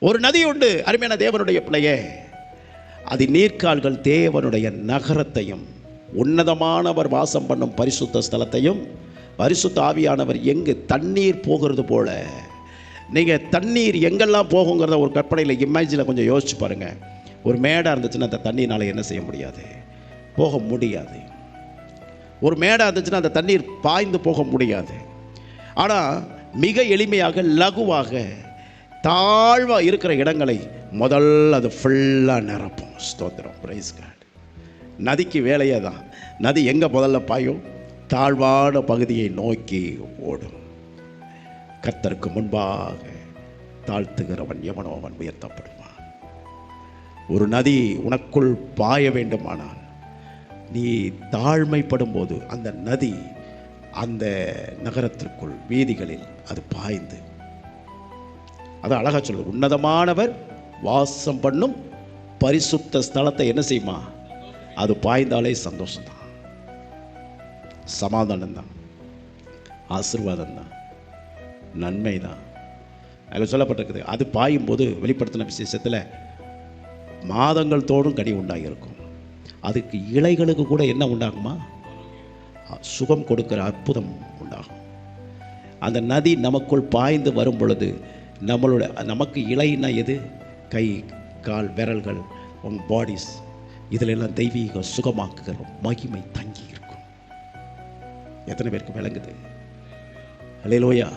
ஒரு நதி உண்டு அருமையான தேவனுடைய பிள்ளையே. அது நீர்க்கால்கள் தேவனுடைய நகரத்தையும் உன்னதமானவர் வாசம் பண்ணும் பரிசுத்த ஸ்தலத்தையும், பரிசுத்த ஆவியானவர் எங்கு தண்ணீர் போகிறது போல. நீங்கள் தண்ணீர் எங்கெல்லாம் போகுங்கிறத ஒரு கற்பனையில் இமேஜில் கொஞ்சம் யோசிச்சு பாருங்கள். ஒரு மேடாக இருந்துச்சுன்னா அந்த தண்ணினால் என்ன செய்ய முடியாது, போக முடியாது. ஒரு மேடாக இருந்துச்சுன்னா அந்த தண்ணீர் பாய்ந்து போக முடியாது. ஆனால் மிக எளிமையாக லகுவாக தாழ்வாக இருக்கிற இடங்களை முதல்ல அது ஃபுல்லாக நிரப்பும். ஸ்தோத்திரம், பிரைஸ் காட். நதிக்கு வேலையே தான். நதி எங்கே முதல்ல பாயும்? தாழ்வான பகுதியை நோக்கி ஓடும். கர்த்தருக்கு முன்பாக தாழ்த்துகிறவன் எவனோ அவன் உயர்த்தப்படுவான். ஒரு நதி உனக்குள் பாய வேண்டுமானால் நீ தாழ்மைப்படும் போது அந்த நதி அந்த நகரத்திற்குள் வீதிகளில் அது பாய்ந்து, அது அழகா சொல்லுது, உன்னதமானவர் வாசம் பண்ணும் பரிசுத்த ஸ்தலத்தை என்ன செய்யுமா, அது பாய்ந்தாலே சந்தோஷம்தான், சமாதானம் தான், ஆசீர்வாதம் தான், நன்மை தான். அதில் சொல்லப்பட்டிருக்குது, அது பாயும் போது வெளிப்படுத்தின விசேஷத்தில் மாதங்கள் தோறும் கனி உண்டாகியிருக்கும். அதுக்கு இலைகளுக்கு கூட என்ன உண்டாகுமா, சுகம் கொடுக்கிற அற்புதம் உண்டாகும். அந்த நதி நமக்குள் பாய்ந்து வரும் பொழுது நமக்கு இலைன்னா எது? கை, கால், விரல்கள், உங்கள் பாடிஸ், இதில் எல்லாம் தெய்வீக சுகமாக்குகிற மகிமை தங்கி இருக்கும். எத்தனை பேருக்கு விளங்குது? அல்லேலூயா.